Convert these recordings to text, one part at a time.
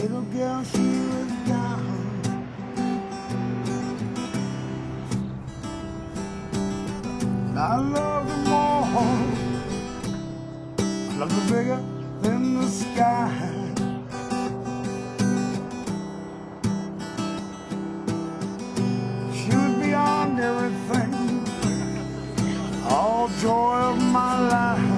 little girl, she was gone. And I love her more. I love her bigger than the sky. She was beyond everything, all joy of my life.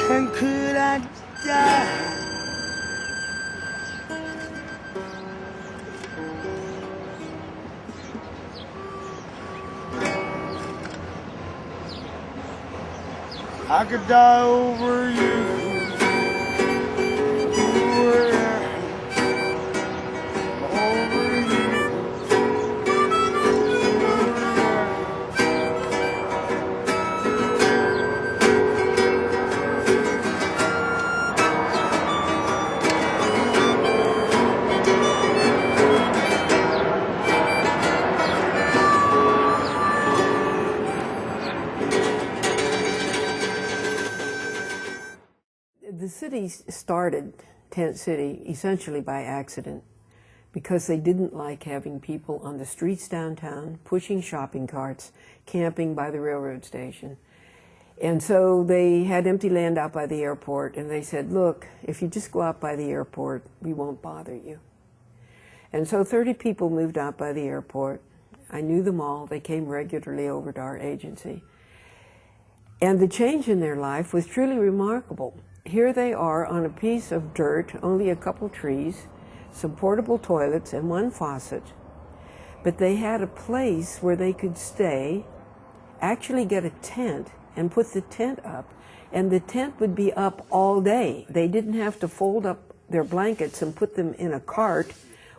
And could I die? I could die over you. Over you. The city started, Tent City, essentially by accident because they didn't like having people on the streets downtown, pushing shopping carts, camping by the railroad station. And so they had empty land out by the airport, and they said, look, if you just go out by the airport, we won't bother you. And so 30 people moved out by the airport. I knew them all. They came regularly over to our agency. And the change in their life was truly remarkable. Here they are on a piece of dirt, only a couple trees, some portable toilets and one faucet. But they had a place where they could stay, actually get a tent and put the tent up, and the tent would be up all day. They didn't have to fold up their blankets and put them in a cart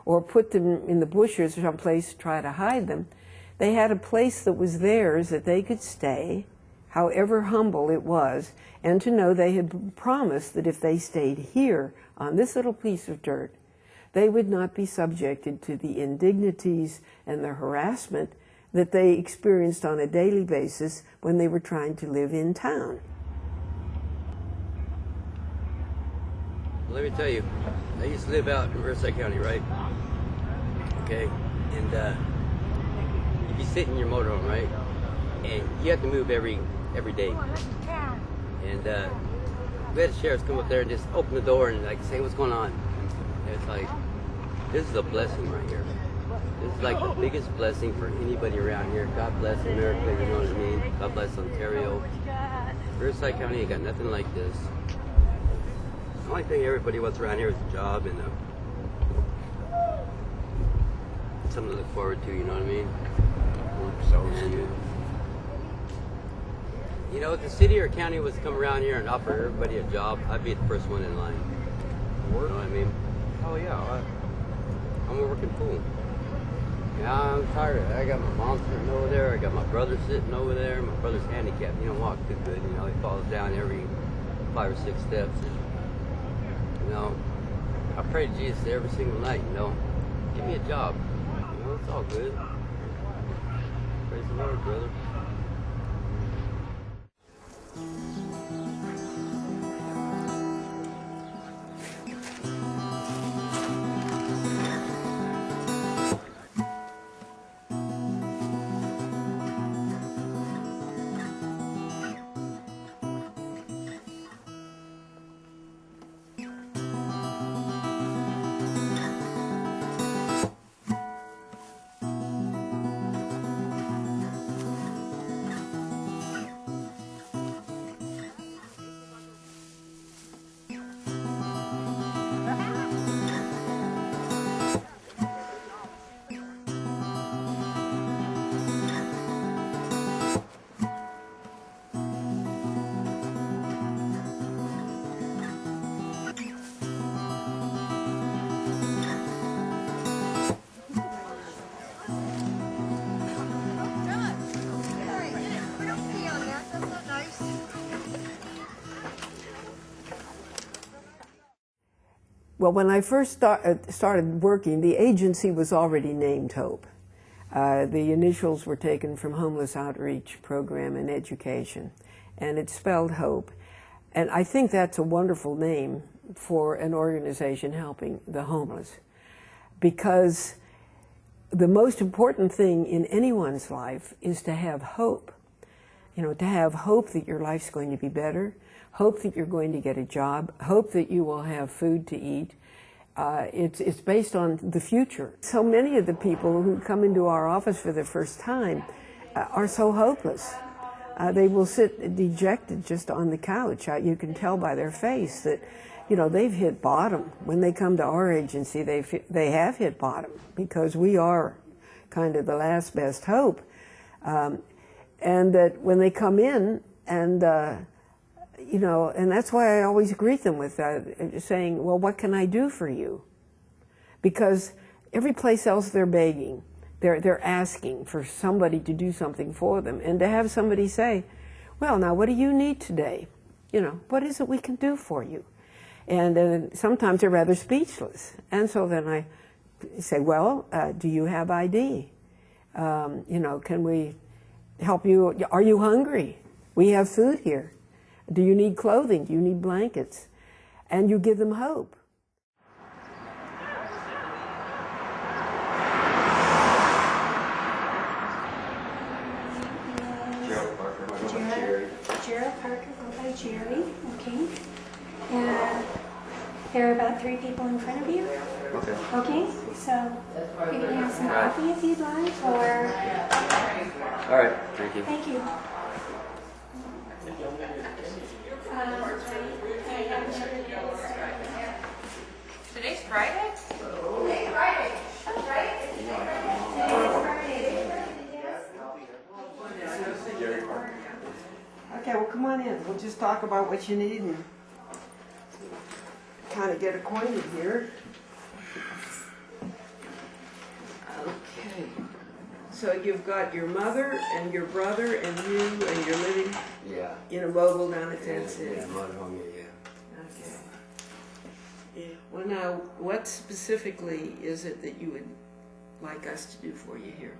or put them in the bushes or someplace to try to hide them. They had a place that was theirs that they could stay, however humble it was, and to know they had promised that if they stayed here on this little piece of dirt, they would not be subjected to the indignities and the harassment that they experienced on a daily basis when they were trying to live in town. Let me tell you, I used to live out in Riverside County, right? Okay, and you'd be sitting in your motorhome, right? And you have to move every day. And we had the sheriffs come up there and just open the door and like say, what's going on? And it's like, this is a blessing right here. This is like the biggest blessing for anybody around here. God bless America, you know what I mean? God bless Ontario. Riverside County ain't got nothing like this. The only thing everybody wants around here is a job and something to look forward to, you know what I mean? And, you know, if the city or county was to come around here and offer everybody a job, I'd be the first one in line. You know what I mean? Oh yeah, I'm a working fool. Yeah, I'm tired of it. I got my mom sitting over there. I got my brother sitting over there. My brother's handicapped. He don't walk too good. You know, he falls down every 5 or 6 steps. And, you know, I pray to Jesus every single night. You know, give me a job. You know, it's all good. Praise the Lord, brother. Well, when I first started working, the agency was already named HOPE. The initials were taken from Homeless Outreach Program and Education, and it's spelled HOPE. And I think that's a wonderful name for an organization helping the homeless, because the most important thing in anyone's life is to have hope. You know, to have hope that your life's going to be better, hope that you're going to get a job, hope that you will have food to eat. It's based on the future. So many of the people who come into our office for the first time are so hopeless. They will sit dejected just on the couch. You can tell by their face that, you know, they've hit bottom. When they come to our agency, they have hit bottom, because we are kind of the last best hope. And that when they come in, and you know, and that's why I always greet them with that, saying, well, what can I do for you? Because every place else they're begging, they're asking for somebody to do something for them. And to have somebody say, well, now what do you need today? You know, what is it we can do for you? And sometimes they're rather speechless. And so then I say, well, do you have ID? You know, can we help you? Are you hungry? We have food here. Do you need clothing? Do you need blankets? And you give them hope. Gerald Parker, go by Jerry, okay? And there are about 3 people in front of you. Okay. Okay, so you can have some coffee if you'd like, or... All right, thank you. Thank you. Today's Friday? Today's Friday. That's right. Okay, well, come on in. We'll just talk about what you need and kind of get acquainted here. Okay. So you've got your mother and your brother and you, and you're living in a mobile down at Tent City. Yeah, motorhome, yeah. Okay. Yeah. Well, now, what specifically is it that you would like us to do for you here?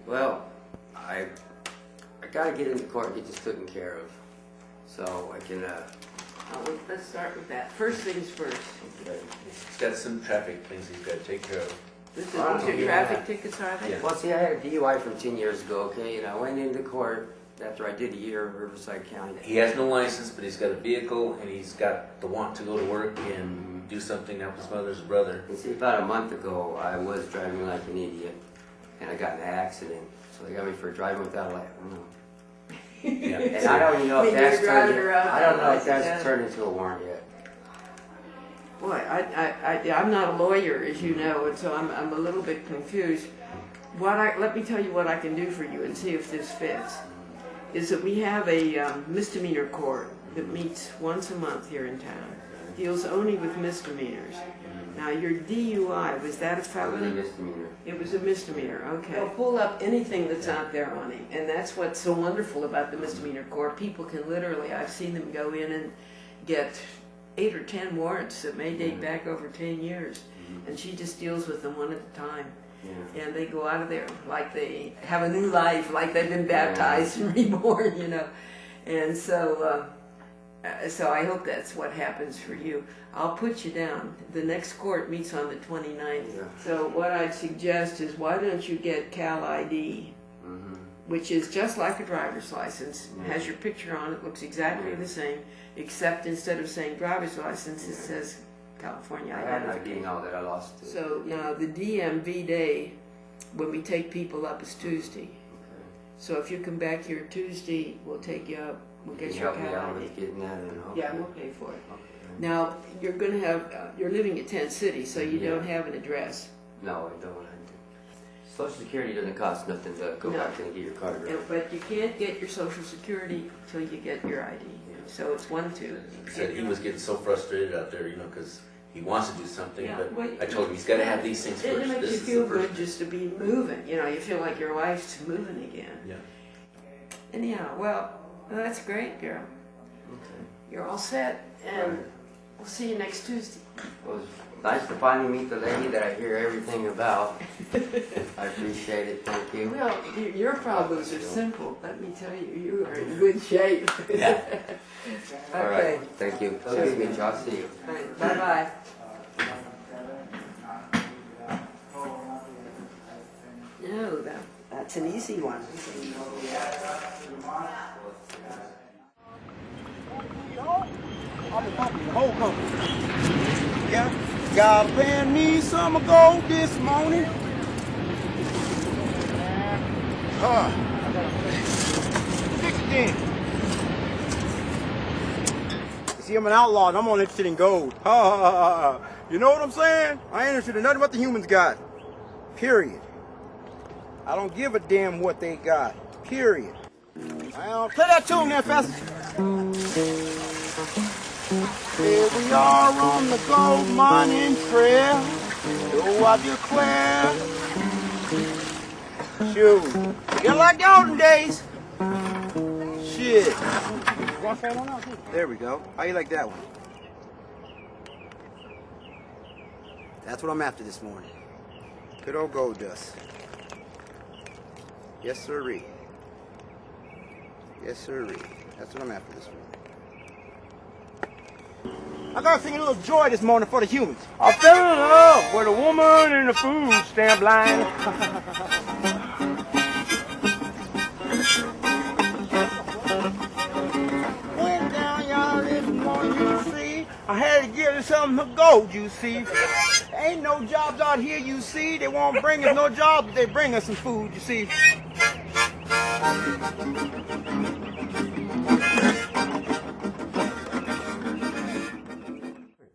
Well, I gotta get into court and get this taken care of, so I can. Well, let's start with that. First things first. He's got some traffic things he's got to take care of. These are traffic tickets, are they? Yeah. Well, see, I had a DUI from 10 years ago, okay, and I went into court after I did a year in Riverside County. He has no license, but he's got a vehicle, and he's got the want to go to work and do something to help his mother's brother. And see, about a month ago, I was driving like an idiot, and I got in an accident, so they got me for driving without a license. Yeah. And I don't even know if Maybe that's you're driving turned. around I don't know if like that. that's turned into a warrant yet. Boy, I'm not a lawyer, as you know, and so I'm a little bit confused. Let me tell you what I can do for you and see if this fits. Is that we have a misdemeanor court that meets once a month here in town. Deals only with misdemeanors. Now, your DUI, was that a It was a felony? misdemeanor. It was a misdemeanor, okay. They'll pull up anything that's out there on him, and that's what's so wonderful about the misdemeanor court. People can literally, I've seen them go in and get 8 or 10 warrants that may date back over 10 years, and she just deals with them one at a time. Yeah. And they go out of there like they have a new life, like they've been baptized and reborn, you know. And so I hope that's what happens for you. I'll put you down. The next court meets on the 29th. Yeah. So what I'd suggest is, why don't you get Cal ID, which is just like a driver's license, has your picture on it, looks exactly the same, except instead of saying driver's license, it says California I had an identification. ID now that I lost it. So now the DMV day, when we take people up, is Tuesday. Okay. So if you come back here Tuesday, we'll take you up. We'll Can get you your help me Cal out ID. with getting that? And Yeah, we'll pay for it. Okay. Now you're going to have. You're living at Tent City, so you Yeah. don't have an address. No, I don't. Social Security doesn't cost nothing to go No. back and get your card right. But you can't get your Social Security till you get your ID. So it's 1, 2. He said he was getting so frustrated out there, you know, because he wants to do something, Yeah, but well, I told him he's got to have these things It first. makes This you is feel the first good just to be moving. You know, you feel like your life's moving again. Yeah. Anyhow, well, that's great, girl. Okay. You're all set, and we'll see you next Tuesday. Was Nice to finally meet the lady that I hear everything about. I appreciate it. Thank you. Well, your problems are simple. Let me tell you, you are in good shape. Yeah. All Okay. right. Thank you. Nice to meet you. I'll see you. Bye-bye. No, that's an easy one. I'm a company, the whole company. Yeah, God paying me some gold this morning. Fix it then. See, I'm an outlaw and I'm only interested in gold. You know what I'm saying? I ain't interested in nothing but the humans got. Period. I don't give a damn what they got. Period. Well, play that tune there, fast. Here we are on the gold mining trail. So I declare. Shoot. Just like the olden days. Shit. There we go. How you like that one? That's what I'm after this morning. Good old gold dust. Yes, sirree. Yes, sirree. That's what I'm after this morning. I gotta sing a little joy this morning for the humans. I fell in love with a woman in the food stamp line. Went down yonder this morning, you see. I had to give her something of gold, you see. Ain't no jobs out here, you see. They won't bring us no jobs, but they bring us some food, you see.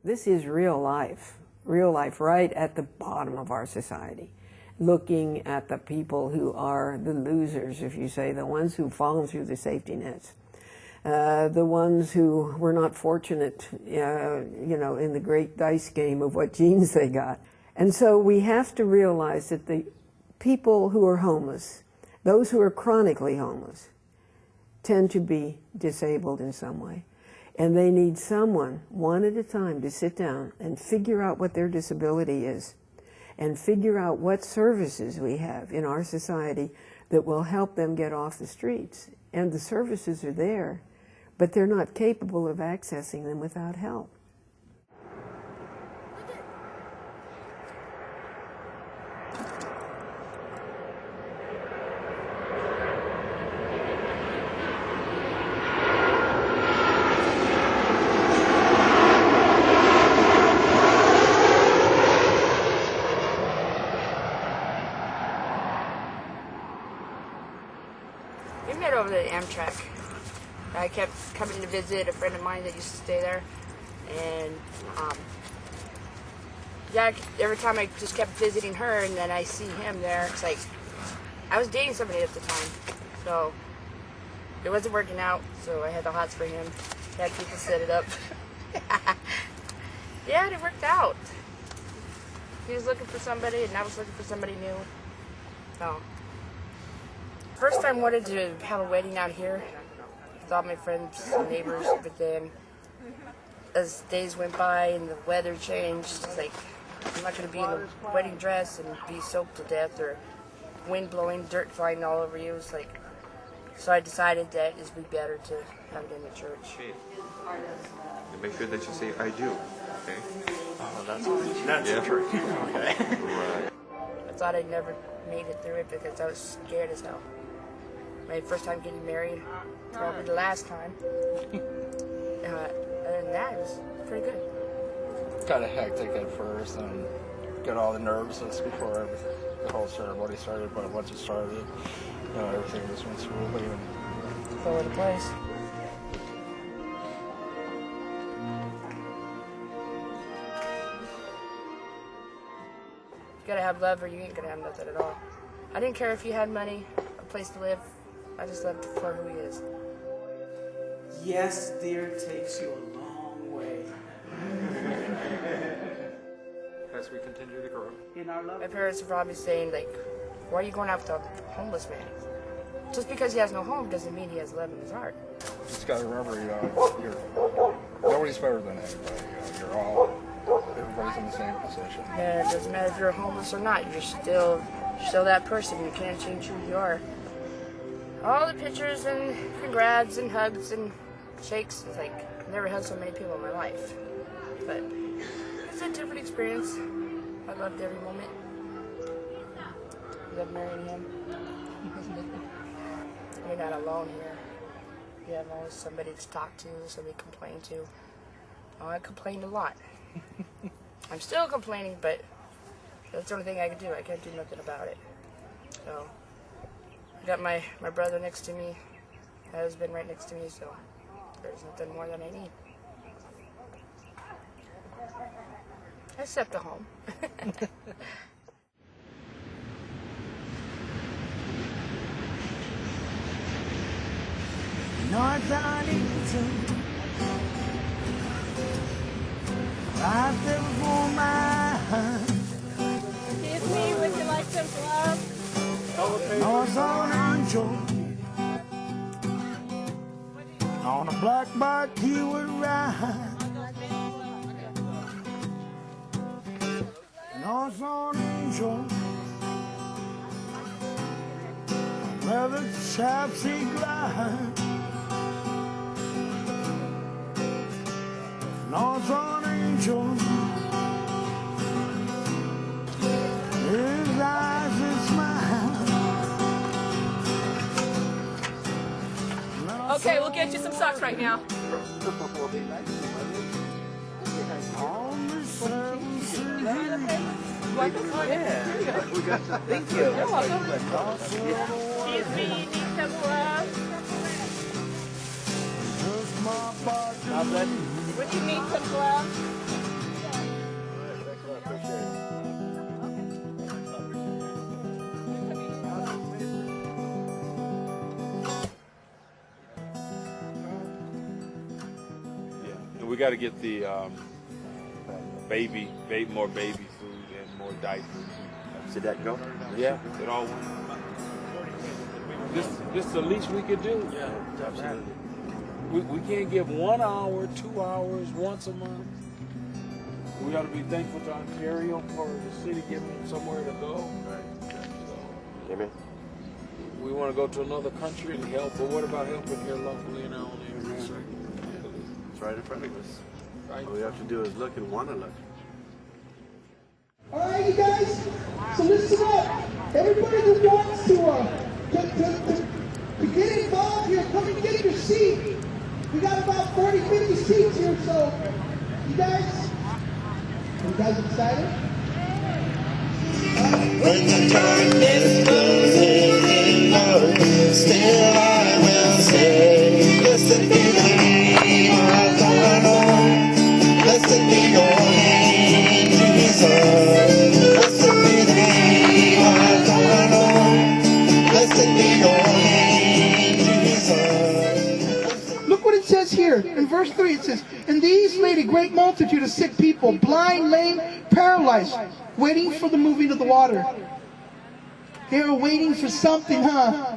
This is real life right at the bottom of our society. Looking at the people who are the losers, if you say, the ones who've fallen through the safety nets. The ones who were not fortunate, you know, in the great dice game of what genes they got. And so we have to realize that the people who are homeless, those who are chronically homeless, tend to be disabled in some way. And they need someone, one at a time, to sit down and figure out what their disability is and figure out what services we have in our society that will help them get off the streets. And the services are there, but they're not capable of accessing them without help. We met over the Amtrak. I kept coming to visit a friend of mine that used to stay there, and yeah, every time I just kept visiting her, and then I see him there. It's like I was dating somebody at the time, so it wasn't working out. So I had the hots for him. Had people set it up. Yeah, and it worked out. He was looking for somebody, and I was looking for somebody new. So. First time wanted to have a wedding out here with all my friends and neighbors, but then as days went by and the weather changed, it's like I'm not going to be in a wedding dress and be soaked to death or wind blowing, dirt flying all over you. It's like, so I decided that it would be better to have it in the church. Make sure that you say "I do." Okay. Oh, that's true. Okay. Right. I thought I'd never made it through it because I was scared as hell. My first time getting married, probably the last time. Other than that, it was pretty good. Kind of hectic at first and got all the nervousness before the whole ceremony started, but once it started, everything just went smoothly and Fell into place. You gotta have love or you ain't gonna have nothing at all. I didn't care if you had money, a place to live. I just loved for who he is. Yes, dear, takes you a long way. as we continue to grow. In our love. My parents are probably saying, like, why are you going after a homeless man? Just because he has no home doesn't mean he has love in his heart. Just gotta remember, you're nobody's better than anybody. You're all everybody's in the same position. Yeah, it doesn't matter if you're homeless or not. You're still that person. You can't change who you are. All the pictures and congrats and hugs and shakes. It's like I've never had so many people in my life. But it's a different experience. I loved every moment. I love marrying him. You're not alone here. You have always somebody to talk to, somebody to complain to. Oh, I complained a lot. I'm still complaining, but that's the only thing I can do. I can't do nothing about it. So, I got my brother next to me, my husband right next to me, so there's nothing more than I need. Except the home. North Arlington, right there before my eyes. Excuse me, would you like some gloves? North Arlington, on a black bike he would ride. North Arlington, where the chaps he glide. North Arlington, his eyes and smile. Okay, we'll get you some socks right now. On the seven seas. Yeah. We got some. Thank you. You're welcome. Excuse me, you need some gloves? Would you need some gloves? We got to get the more baby food and more diapers. Did that go? Yeah, it all went. This is the least we could do. Yeah, absolutely. We can't give 1 hour, 2 hours, once a month. We got to be thankful to Ontario for the city giving them somewhere to go. So, Amen. we want to go to another country and help, but what about helping here locally in our own area? It's right in front of us. Right. All we have to do is look and want to look. All right, you guys. So listen up. Everybody who wants to get involved here, come and get your seat. We got about 40, 50 seats here, so you guys excited? When the darkness closes in, Lord, still I will say, blessed be the name of the Lord. Blessed be your name, Jesus. Blessed be the name of the Lord. Blessed be your name, Jesus. Look what it says here in verse 3. It says, "And these made a great multitude of sick people, blind, lame, paralyzed, waiting for the moving of the water." They were waiting for something, huh?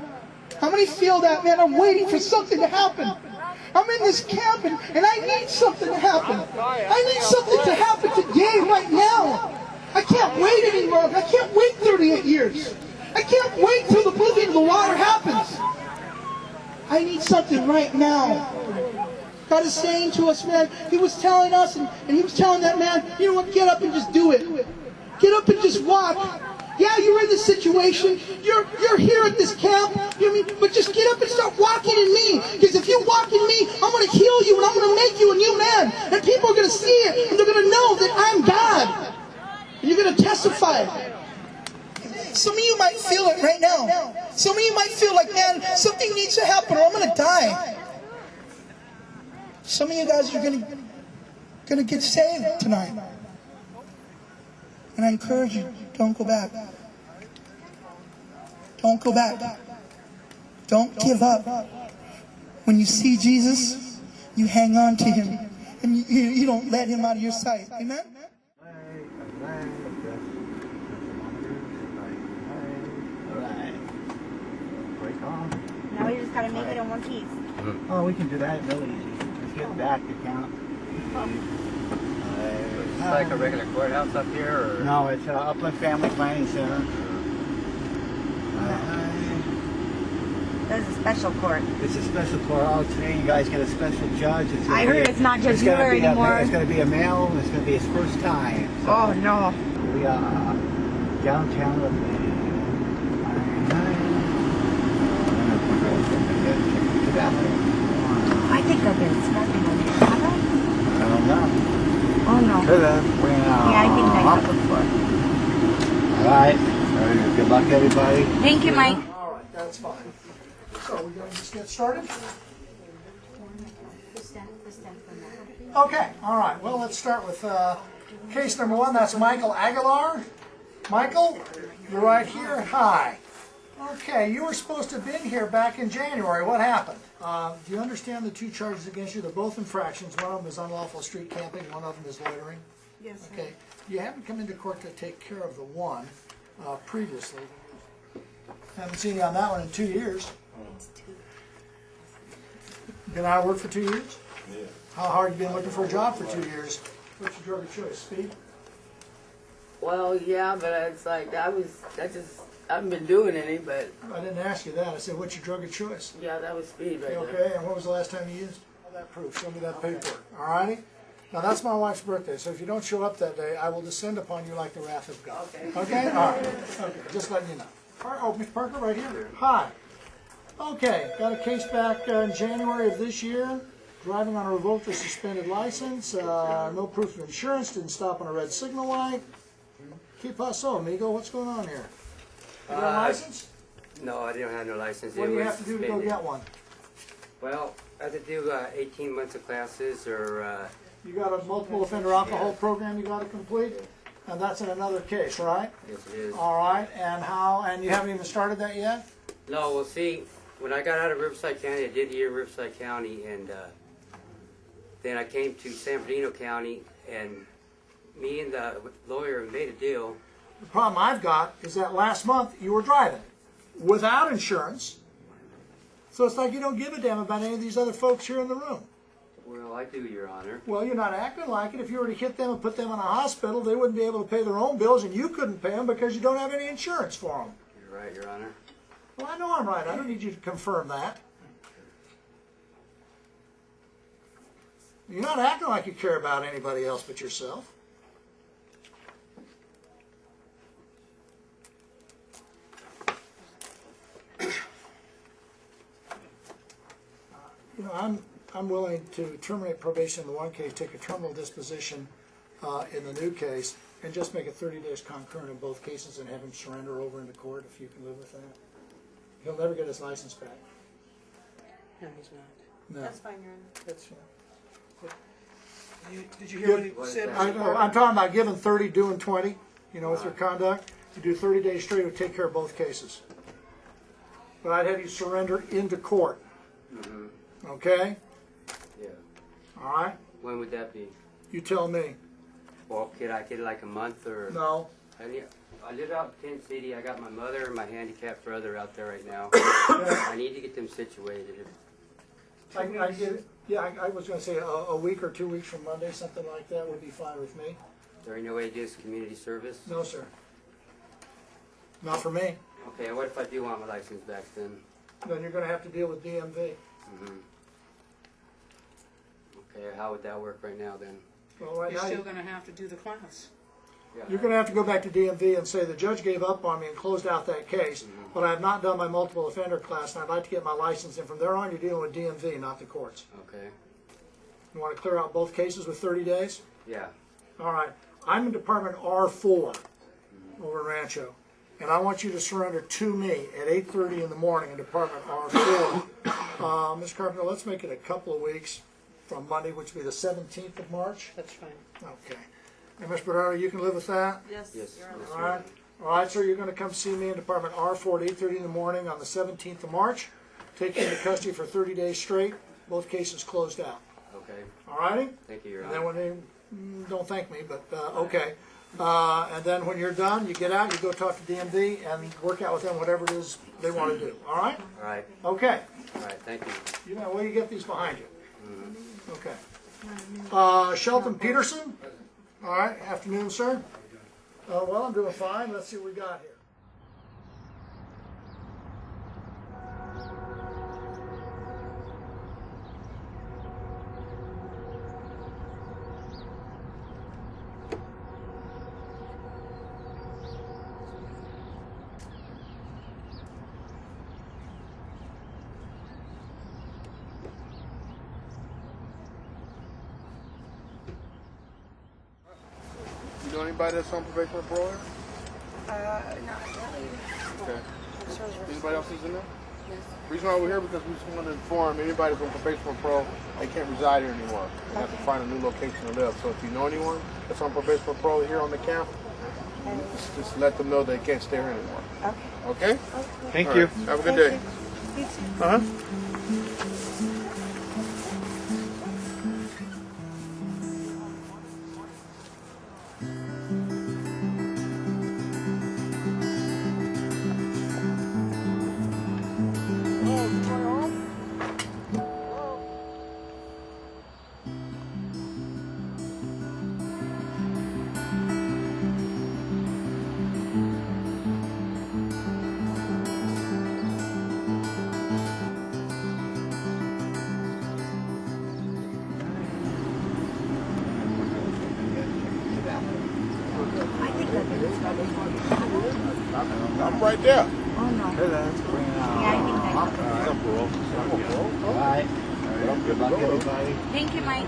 How many feel that, man? I'm waiting for something to happen. I'm in this camp and I need something to happen. I need something to happen today, right now. I can't wait any longer. I can't wait 38 years. I can't wait till the moving of the water happens. I need something right now. God is saying to us, man, He was telling us, and He was telling that man, you know what, get up and just do it. Get up and just walk. Yeah, you're in this situation. You're here at this camp. You know what I mean? But just get up and start walking in me. Because if you walk in me, I'm going to heal you and I'm going to make you a new man. And people are going to see it and they're going to know that I'm God. And you're going to testify. Some of you might feel it right now. Some of you might feel like, man, something needs to happen or I'm going to die. Some of you guys are going to get saved tonight. And I encourage you, don't go back. Don't go back. Don't give up. When you see Jesus, you hang on to Him. And you don't let Him out of your sight. Amen? Now we just gotta make it in one piece. Oh, we can do that really easy. Just get back to count. like a regular courthouse up here, or? No, it's Upland Family Planning Center. That's a special court. It's a special court. Oh, today you guys get a special judge. I heard it's not Judge Miller anymore. It's going to be a male, and it's going to be his first time. So oh, no. We are downtown with I think I've been smoking on this. Have I? I don't know. Oh, no. Could have. Yeah, I think I have before. All right. Good luck, everybody. Thank you, Mike. All right, that's fine. So we're going to just get started? Okay, all right. Well, let's start with case number 1. That's Michael Aguilar. Michael, you're right here. Hi. Okay, you were supposed to have been here back in January. What happened? Do you understand the 2 charges against you? They're both infractions. One of them is unlawful street camping. One of them is loitering. Yes. Okay. You haven't come into court to take care of the one previously. Haven't seen you on that one in 2 years. Been out of work for 2 years? Yeah. How hard you been looking for a job for 2 years? What's your drug of choice? Speed? Well, yeah, but it's like I haven't been doing any, but. I didn't ask you that. I said, what's your drug of choice? Yeah, that was speed right there. Okay, and what was the last time you used? All that proof. Show me that paperwork. All righty? Now, that's my wife's birthday, so if you don't show up that day, I will descend upon you like the wrath of God. Okay. Okay? All right. Okay, just letting you know. Oh, Mr. Parker, right here. Hi. Okay, got a case back in January of this year. Driving on a revoked or suspended license. No proof of insurance. Didn't stop on a red signal light. ¿Qué pasó, amigo? What's going on here? You got a license? No, I didn't have no license. What do you have to do to go get one? Well, I had to do 18 months of classes, or... You got a multiple offender alcohol program you got to complete? And that's in another case, right? Yes, it is. All right, and you haven't even started that yet? No, well, see, when I got out of Riverside County, I did a year in Riverside County, and then I came to San Bernardino County, and me and the lawyer made a deal. The problem I've got is that last month you were driving without insurance, so it's like you don't give a damn about any of these other folks here in the room. Well, I do, Your Honor. Well, you're not acting like it. If you were to hit them and put them in a hospital, they wouldn't be able to pay their own bills, and you couldn't pay them because you don't have any insurance for them. You're right, Your Honor. Well, I know I'm right. I don't need you to confirm that. You're not acting like you care about anybody else but yourself. You know, I'm willing to terminate probation in the one case, take a terminal disposition in the new case, and just make it 30 days concurrent in both cases and have him surrender over into court if you can live with that. He'll never get his license back. No, he's not. No. That's fine, Your Honor. That's fine. Did you hear what he said? I'm talking about giving 30, doing 20, you know, with your conduct. You do 30 days straight, it would take care of both cases. But I'd have you surrender into court. Mm-hmm. Okay? Yeah. All right? When would that be? You tell me. Well, could I get like a month, or? No. I live out in Tent City. I got my mother and my handicapped brother out there right now. I need to get them situated. I get it. Yeah, I was going to say a week or 2 weeks from Monday, something like that would be fine with me. Is there any way to do this community service? No, sir. Not for me. Okay, what if I do want my license back then? Then you're going to have to deal with DMV. Mm-hmm. Okay, how would that work right now then? Well, right You're now, still going to have to do the class. Yeah. you're going to have to go back to DMV and say the judge gave up on me and closed out that case, but I have not done my multiple offender class, and I'd like to get my license. And from there on, you're dealing with DMV, not the courts. Okay. You want to clear out both cases with 30 days? Yeah. All right. I'm in Department R4 over in Rancho, and I want you to surrender to me at 8:30 in the morning in Department R4. Ms. Carpenter, let's make it a couple of weeks from Monday, which would be the 17th of March. That's fine. Okay. And Ms. Bernardo, you can live with that? Yes. Yes. All right. All right, sir, you're going to come see me in Department R4 at 8:30 in the morning on the 17th of March. Take you into custody for 30 days straight. Both cases closed out. Okay. All righty? Thank you, Your And Honor. then when they, don't thank me, but okay. And then when you're done, you get out, you go talk to DMV and work out with them whatever it is they want to do. All right? All right. Okay. All right. Thank you. You know, well, you get these behind you. Mm-hmm. Okay. Shelton Peterson, All right, afternoon, sir. Well, I'm doing fine. Let's see what we got here. You know anybody that's on probation or parole here? Not really. Okay. Sure. Anybody else is in there? Yes. The reason why we're here because we just want to inform anybody from probation or parole they can't reside here anymore. They have to find a new location to live. So if you know anyone that's on probation or parole here on the camp, just let them know they can't stay here anymore. Okay. Okay? Thank All you. right. Have a good day. You too. Uh-huh. I'm right there. Oh no. Yeah, I think that. Thank you, Mike.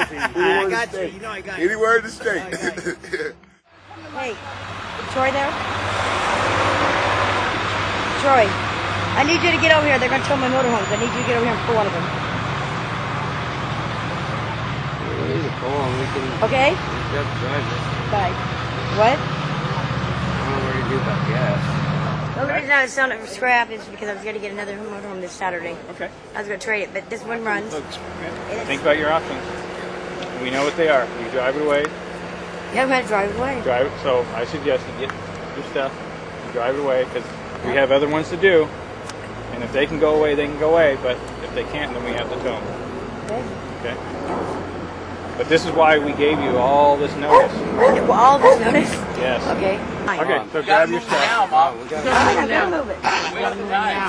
I got you. You know I got you. Anywhere in the state. Hey, Troy there? Troy, I need you to get over here. They're going to tow my motorhomes. I need you to get over here and pull one of them. Okay? Bye. What? I don't know what to do about gas. The only reason I was selling it for scrap is because I was going to get another motorhome this Saturday. Okay. I was going to trade it, but this one runs. Think about your options. We know what they are. You drive it away. Yeah, I'm going to drive it away. Drive it. So I suggest you get your stuff and drive it away because we have other ones to do. And if they can go away, they can go away. But if they can't, then we have to tow them. Okay. Okay? But this is why we gave you all this notice. All this notice? Yes. Okay. Okay, so grab your stuff. Now, Mom. We gotta move it. We have to die.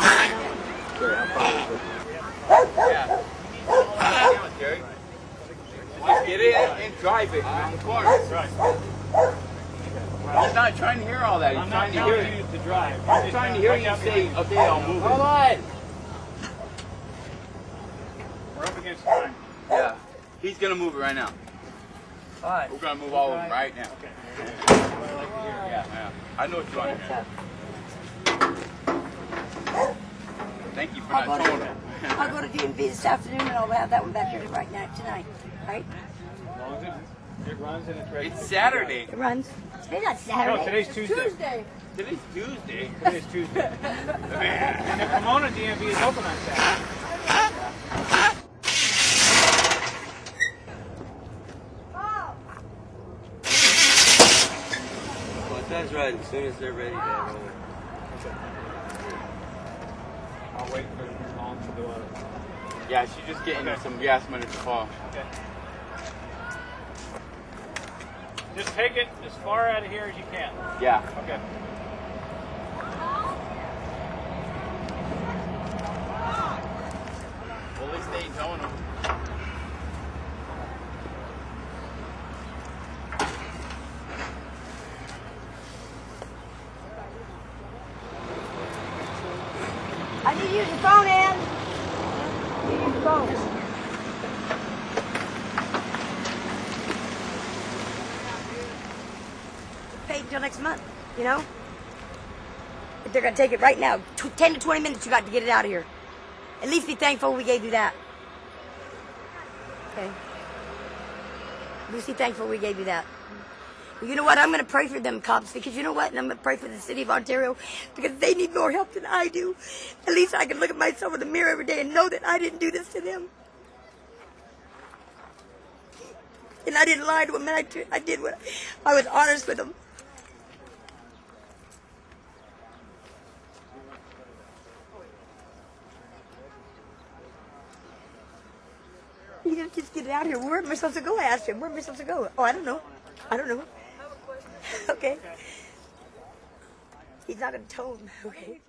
Just get in and drive it. He's not trying to hear all that. He's trying to hear it. He's trying to hear you say, okay, I'll move it. Hold on. We're up against time. Yeah. He's going to move it right now. Alright. We're going to move all of them right now. Yeah. I know what you want to hear. Thank you for not towing it. I'll go to DMV this afternoon and I'll have that one back here right now, tonight. Right? As long as it runs and it's ready. It's Saturday. It runs. Today's not Saturday. No, today's Tuesday. Tuesday. Today's Tuesday. Today's Tuesday. And the Pomona DMV is open on Saturday. That's right. As soon as they're ready, they roll. I'll wait for your mom to do it. Yeah, she's just getting some gas money to fall. Okay. Just take it as far out of here as you can. Yeah. Okay. Well, at least they ain't towing them. I need you to use your phone, Ann. I need you to use your phone. Paid until next month, you know? But they're going to take it right now. 10 to 20 minutes you got to get it out of here. At least be thankful we gave you that. Okay? At least be thankful we gave you that. You know what? I'm going to pray for them cops because you know what? And I'm going to pray for the city of Ontario because they need more help than I do. At least I can look at myself in the mirror every day and know that I didn't do this to them. And I didn't lie to them. And I did what I was honest with them. You just get out here. Where am I supposed to go? I asked him, where am I supposed to go? Oh, I don't know. I don't know. Okay. He's not going to tell him. Okay.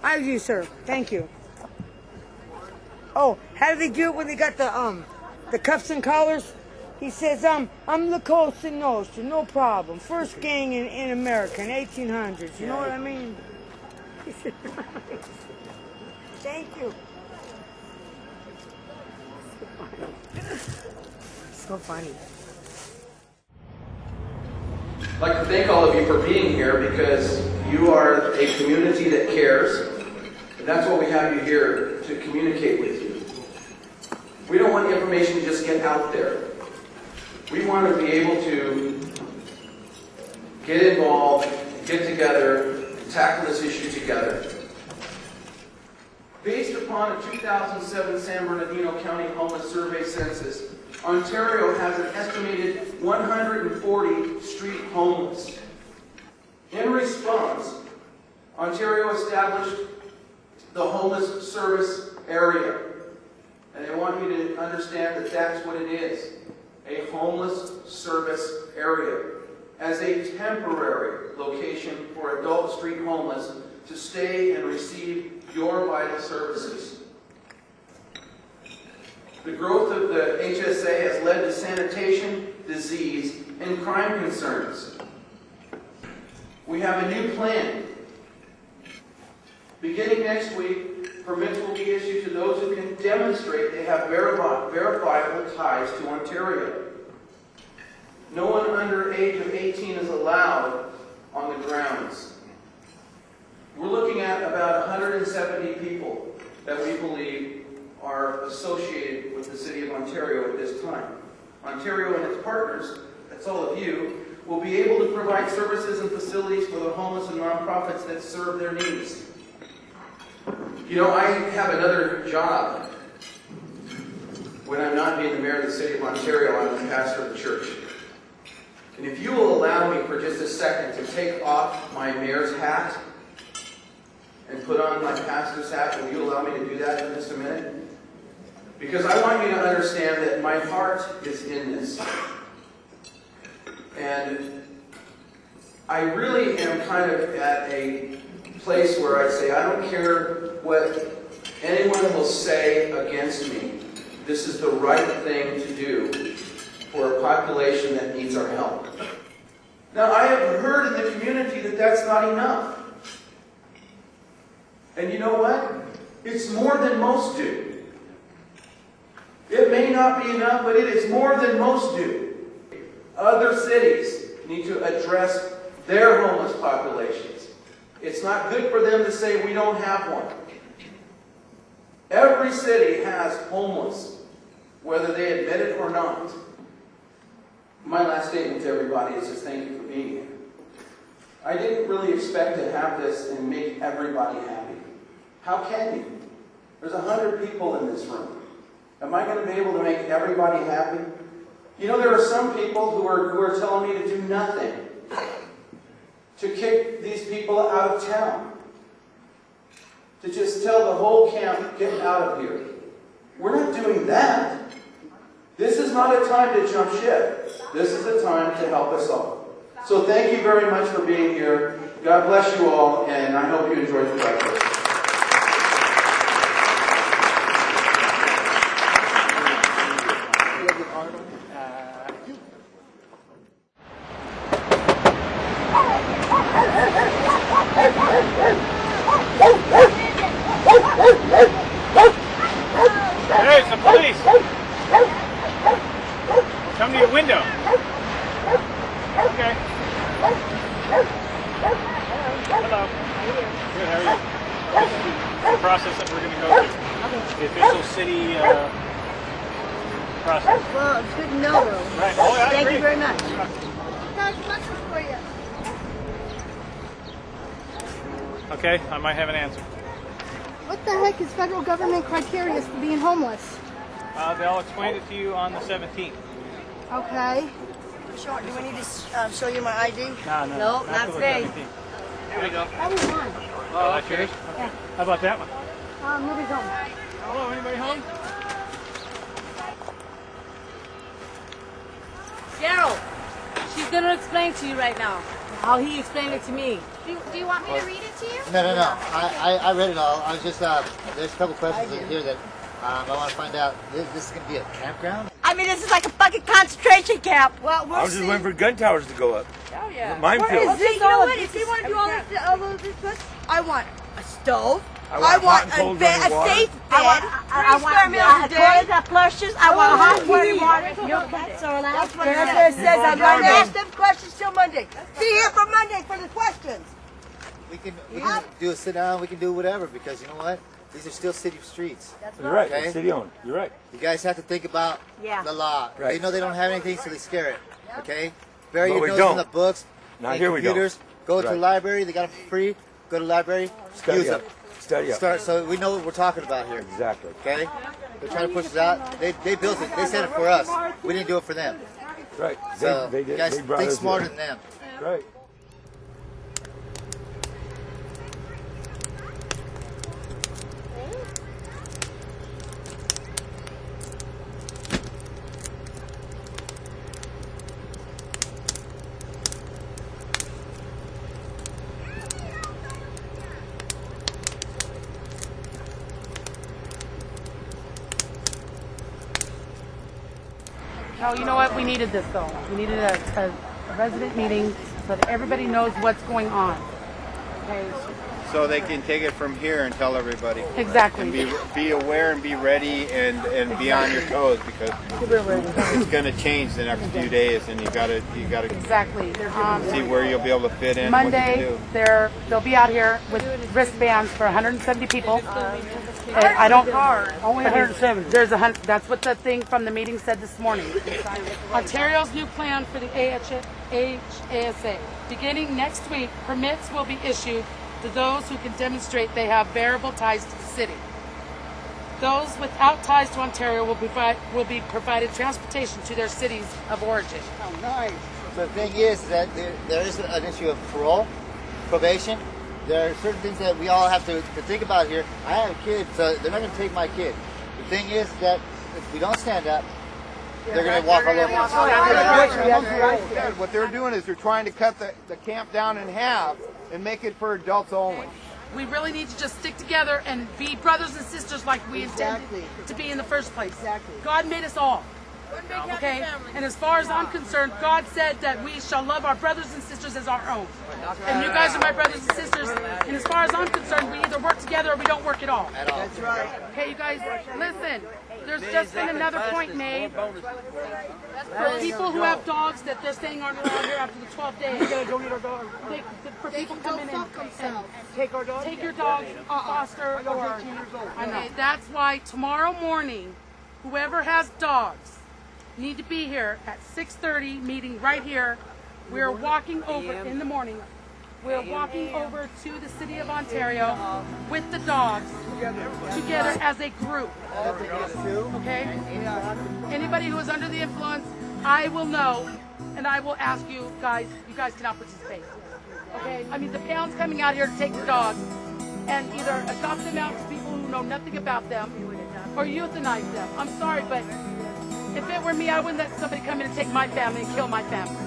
I do, sir. Thank you. Oh, how do they do it when they got the cuffs and collars? He says, I'm the Cosa Nostra, no problem. First gang in America in 1800s. You know what I mean? Thank you. So funny. I'd like to thank all of you for being here because you are a community that cares, and that's what we have you here to communicate with you. We don't want information to just get out there. We want to be able to get involved, get together, and tackle this issue together. Based upon a 2007 San Bernardino County Homeless Survey census, Ontario has an estimated 140 street homeless. In response, Ontario established the homeless service area. And I want you to understand that that's what it is, a homeless service area, as a temporary location for adult street homeless to stay and receive your vital services. The growth of the HSA has led to sanitation, disease, and crime concerns. We have a new plan. Beginning next week, permits will be issued to those who can demonstrate they have verifiable ties to Ontario. No one under age of 18 is allowed on the grounds. We're looking at about 170 people that we believe are associated with the City of Ontario at this time. Ontario and its partners, that's all of you, will be able to provide services and facilities for the homeless and nonprofits that serve their needs. You know, I have another job. When I'm not being the mayor of the City of Ontario, I'm the pastor of the church. And if you will allow me for just a second to take off my mayor's hat and put on my pastor's hat, will you allow me to do that in just a minute? Because I want you to understand that my heart is in this. And I really am kind of at a place where I say, I don't care what anyone will say against me. This is the right thing to do for a population that needs our help. Now, I have heard in the community that that's not enough. And you know what? It's more than most do. It may not be enough, but it is more than most do. Other cities need to address their homeless populations. It's not good for them to say we don't have one. Every city has homeless, whether they admit it or not. My last statement to everybody is just thank you for being here. I didn't really expect to have this and make everybody happy. How can you? There's 100 people in this room. Am I going to be able to make everybody happy? You know, there are some people who are telling me to do nothing, to kick these people out of town. to just tell the whole camp, get out of here. We're not doing that. This is not a time to jump ship. This is a time to help us all. So thank you very much for being here. God bless you all, and I hope you enjoyed the breakfast. Hey, it's the police! Come to your window. Okay. Hello. Good, how are you? This is the process that we're going to go through. The official city process. Well, it's good to know, though. Right. Oh, yeah, Thank great. you very much. for you. Okay, I might have an answer. What the heck is federal government criteria for being homeless? They'll explain it to you on the 17th. Okay. Short, do we need to show you my ID? No, Nope, not today. Here we go. That was mine. Oh, that's yours? Yeah. How about that one? Nobody's home. Hello, anybody home? Gerald, she's going to explain to you right now how he explained it to me. Do you want me to read it to you? No. I read it all. I was just, there's a couple questions in here that I want to find out. This is going to be a campground? I mean, this is like a fucking concentration camp. Well, I was just waiting for gun towers to go up. Oh, yeah. Minefield. Well, you know what? If you want to do all this, I want a stove. I want a bed, a safe bed. I want a toilet that flushes. I want hot running water. That's all that's what it says. I'm going to ask them questions till Monday. See you here for Monday for the questions. We can do a sit down. We can do whatever because you know what? These are still city streets. That's right. You're right. Okay? City owned. You're right. You guys have to think about the law. Right. They know they don't have anything, so they scare it. Okay? Bury But your we nose don't. in the books. Not and here we don't. computers. Go to the Right. library. They got them for free. Go to the library. Study use up. them. Study up. Start so we know what we're talking about here. Exactly. Okay? They're trying to push us out. They built it. They said it for us. We didn't do it for them. Right. So They you guys they brought think us smarter here. than them. Right. No, you know what? We needed this though. We needed a resident meeting so that everybody knows what's going on. Okay. So they can take it from here and tell everybody. Exactly. And be aware and be ready and be on your toes because it's going to change the next few days and you got to Exactly. see where you'll be able to fit in. Monday, what to do. they'll be out here with wristbands for 170 people. And I don't. Only 170. There's that's what the thing from the meeting said this morning. Ontario's new plan for the HASA. Beginning next week, permits will be issued to those who can demonstrate they have variable ties to the city. Those without ties to Ontario will be provided transportation to their cities of origin. Oh, nice. So the thing is that there is an issue of probation. There are certain things that we all have to think about here. I have a kid, so they're not going to take my kid. The thing is that if we don't stand up, they're going to walk all over us. What they're doing is they're trying to cut the camp down in half and make it for adults only. We really need to just stick together and be brothers and sisters like we intended to be in the first place. God made us all. Okay? And as far as I'm concerned, God said that we shall love our brothers and sisters as our own. And you guys are my brothers and sisters. And as far as I'm concerned, we either work together or we don't work at all. That's right. Okay, you guys, listen. There's just been another point made for people who have dogs that they're saying aren't allowed here after the 12 days. For people coming in and take your dog, foster, or okay, that's why tomorrow morning, whoever has dogs need to be here at 6:30. Meeting right here. We're walking over in the morning. We're walking over to the city of Ontario with the dogs together as a group. Okay? Anybody who is under the influence, I will know and I will ask you guys cannot participate. Okay? I mean, the pound's coming out here to take the dogs. and either adopt them out to people who know nothing about them or euthanize them. I'm sorry, but if it were me, I wouldn't let somebody come in and take my family and kill my family.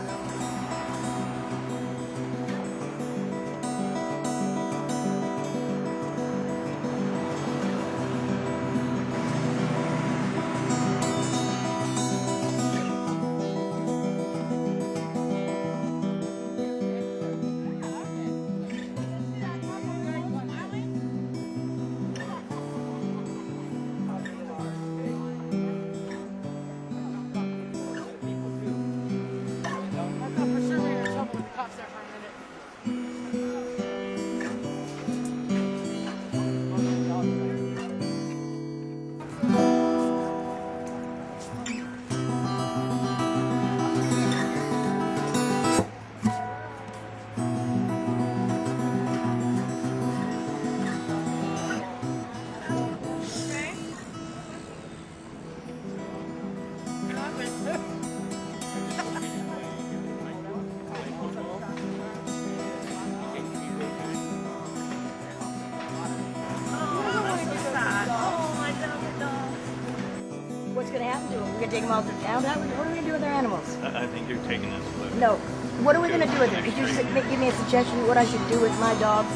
What's going to happen to them? We're going to take them all to town? What are we going to do with our animals? I think you're taking this a little. No. What are we going to do with them? Could you give me a suggestion what I should do with my dogs?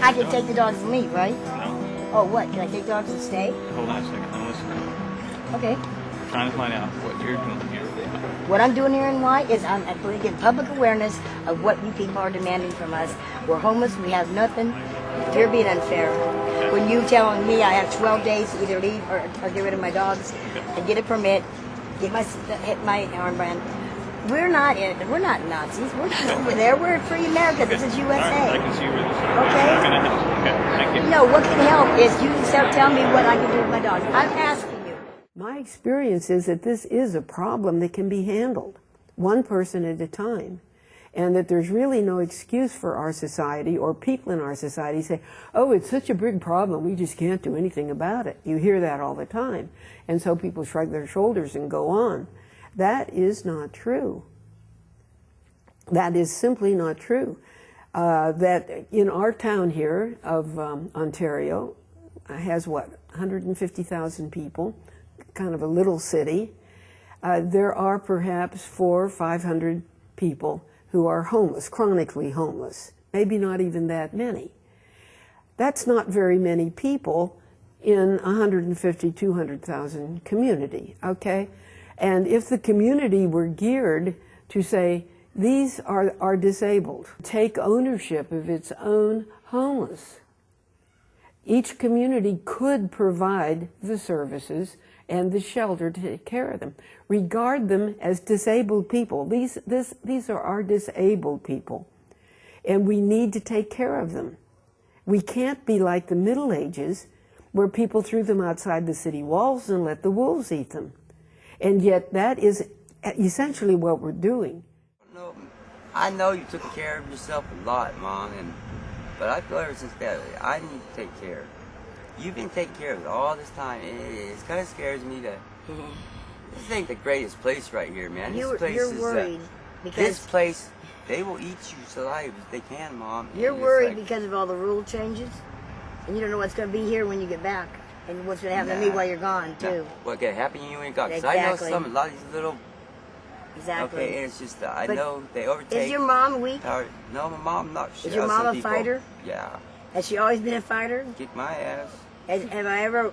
I can take the dogs and leave, right? No. Oh, what? Can I take dogs and stay? Hold on a second. Now listen. Okay. We're trying to find out what you're doing here. What I'm doing here in Y is I'm bringing public awareness of what you people are demanding from us. We're homeless. We have nothing. You're being unfair. When you telling me I have 12 days to either leave or get rid of my dogs and get a permit, hit my armband. We're not Nazis. We're not over there. We're in free America. This is USA. I can see where this is. Okay. Not gonna help. Okay. Thank you. No, what can help is you start telling me what I can do with my dogs. I'm asking you. My experience is that this is a problem that can be handled, one person at a time, and that there's really no excuse for our society or people in our society say, oh, it's such a big problem, we just can't do anything about it. You hear that all the time, and so people shrug their shoulders and go on. That is not true. That is simply not true. That in our town here of Ontario has, what, 150,000 people, kind of a little city. There are perhaps 400 or 500 people who are homeless, chronically homeless, maybe not even that many. That's not very many people in 150, 200,000 community, okay? And if the community were geared to say, these are disabled, take ownership of its own homeless, each community could provide the services and the shelter to take care of them. Regard them as disabled people. These are our disabled people, and we need to take care of them. We can't be like the Middle Ages, where people threw them outside the city walls and let the wolves eat them. And yet that is essentially what we're doing. No, I know you took care of yourself a lot, Mom, but I feel ever since that, I need to take care. You've been taking care of it all this time. It kind of scares me to. This ain't the greatest place right here, man. This place you're worried because this place, they will eat you alive if they can, Mom. You're worried because of all the rule changes, and you don't know what's going to be here when you get back, and what's going to happen to me while you're gone too. What can happen when you ain't gone? Exactly. I know a lot of these little. Exactly. Okay, and it's just I know they overtake. Is your mom weak? No, my mom not. Is your mom a fighter? Yeah. Has she always been a fighter? Kick my ass. Have I ever,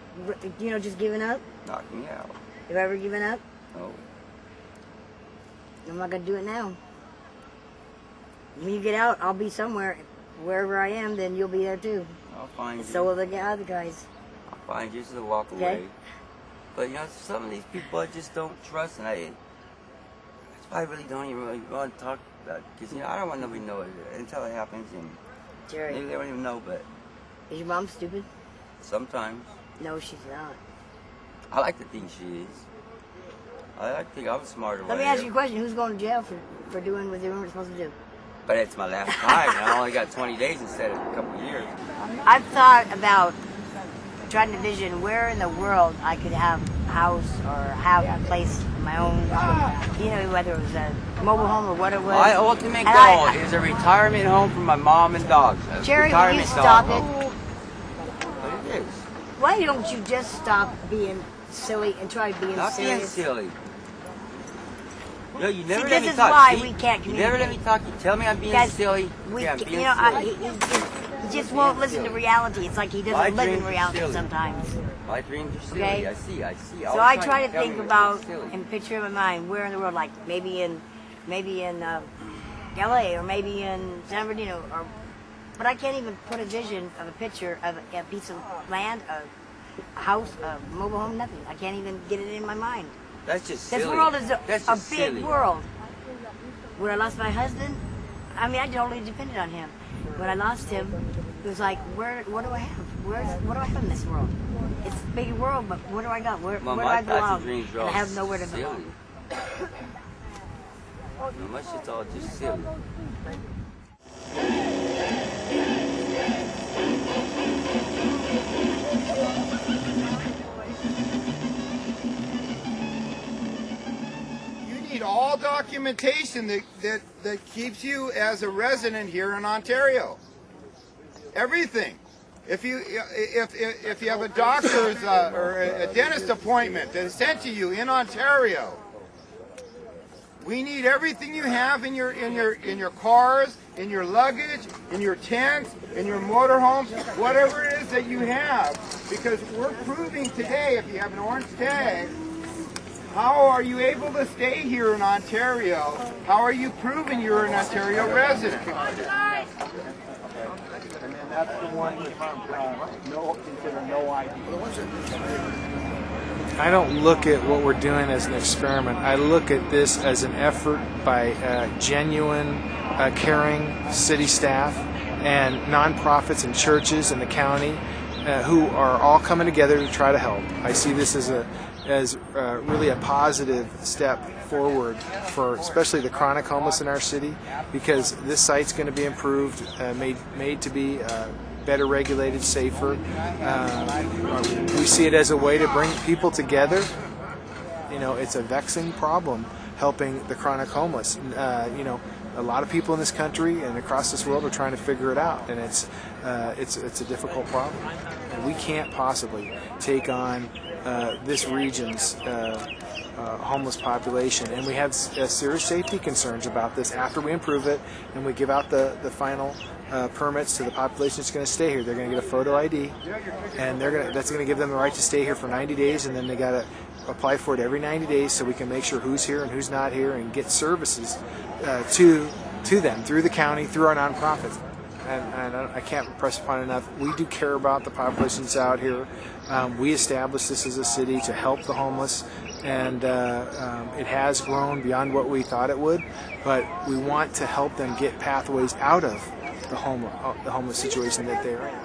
just given up? Knock me out. Have I ever given up? No. I'm not going to do it now. When you get out, I'll be somewhere. Wherever I am, then you'll be there too. I'll find you. So will the other guys. I'll find you just to walk away. But some of these people I just don't trust, and that's why I really don't even really want to talk about it. Because, I don't want nobody to know it until it happens, and Jerry, maybe they don't even know, but... Is your mom stupid? Sometimes. No, she's not. I like to think she is. I like to think I'm smarter. Let me ask you a question. Who's going to jail for doing what they weren't supposed to do? But it's my last time, and I only got 20 days instead of a couple of years. I've thought about trying to vision where in the world I could have a house or have a place of my own. You know, whether it was a mobile home or what it was. My ultimate And goal is a retirement home for my mom and dogs. A Jerry, will you retirement stop dog it? home. But it is. Why don't you just stop being silly and try being Not being serious? silly. No, you never See, let this me is talk. why See? we can't You never let me talk. You tell me I'm being Guys, silly. We, Yeah, I'm you being know, silly. he just won't listen to reality. It's like he My doesn't live in dreams are reality silly. sometimes. My dreams are silly. Okay? I see. So All I the try time to you tell think me about it's silly. and picture in my mind where in the world, like maybe in L.A. or maybe in San Bernardino, but I can't even put a vision of a picture of a piece of land, a house, a mobile home, nothing. I can't even get it in my mind. That's just silly. This world is a That's big just silly. world. When I lost my husband, I mean, I totally depended on him. When I lost him, it was like, what do I have? What do I have in this world? It's a big world, but what do I got? Where do I belong? And I have nowhere to belong. No, my shit's all just silly. You need all documentation that keeps you as a resident here in Ontario. Everything. If you have a doctor's or a dentist appointment that is sent to you in Ontario, we need everything you have in your cars, in your luggage, in your tents, in your motorhomes, whatever it is that you have, because we're proving today, if you have an orange tag, how are you able to stay here in Ontario? How are you proving you're an Ontario resident? And then that's the one with consider no ID. I don't look at what we're doing as an experiment. I look at this as an effort by genuine, caring city staff and nonprofits and churches in the county who are all coming together to try to help. I see this as really a positive step forward for especially the chronic homeless in our city, because this site's going to be improved, made to be better regulated, safer. We see it as a way to bring people together. You know, it's a vexing problem helping the chronic homeless. You know, a lot of people in this country and across this world are trying to figure it out, and it's a difficult problem. And we can't possibly take on this region's homeless population, and we have serious safety concerns about this after we improve it and we give out the final permits to the population that's going to stay here. They're going to get a photo ID, and that's going to give them the right to stay here for 90 days, and then they got to apply for it every 90 days so we can make sure who's here and who's not here and get services to them through the county, through our nonprofits. And I can't press upon enough, we do care about the populations out here. We established this as a city to help the homeless, and it has grown beyond what we thought it would, but we want to help them get pathways out of the homeless situation that they're in.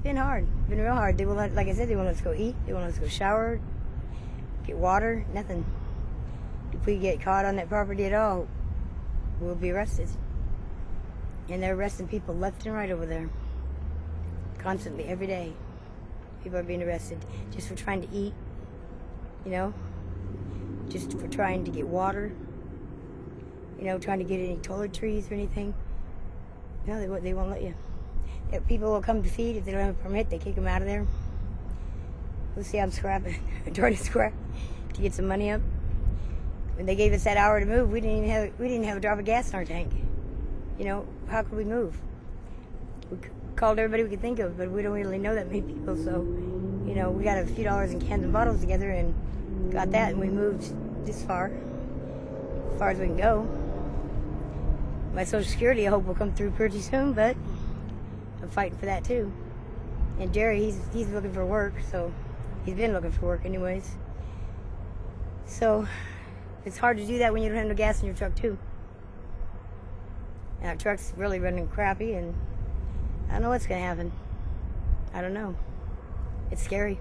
been hard. It's been real hard. They will, like I said, they won't let us go eat. They won't let us go shower, get water, nothing. If we get caught on that property at all, we'll be arrested. And they're arresting people left and right over there. Constantly, every day. People are being arrested just for trying to eat, you know, just for trying to get water, you know, trying to get any toiletries or anything. No, they won't let you. People will come to feed. If they don't have a permit, they kick them out of there. We'll see, I'm scrapping. I'm trying to scrap to get some money up. When they gave us that hour to move, we didn't even have a drop of gas in our tank. You know, how could we move? We called everybody we could think of, but we don't really know that many people. So, you know, we got a few dollars in cans and bottles together and got that, and we moved this far, as far as we can go. My Social Security, I hope, will come through pretty soon, but I'm fighting for that too. And Jerry, he's looking for work, so he's been looking for work anyways. So it's hard to do that when you don't have no gas in your truck too. And our truck's really running crappy, and I don't know what's gonna happen. I don't know. It's scary.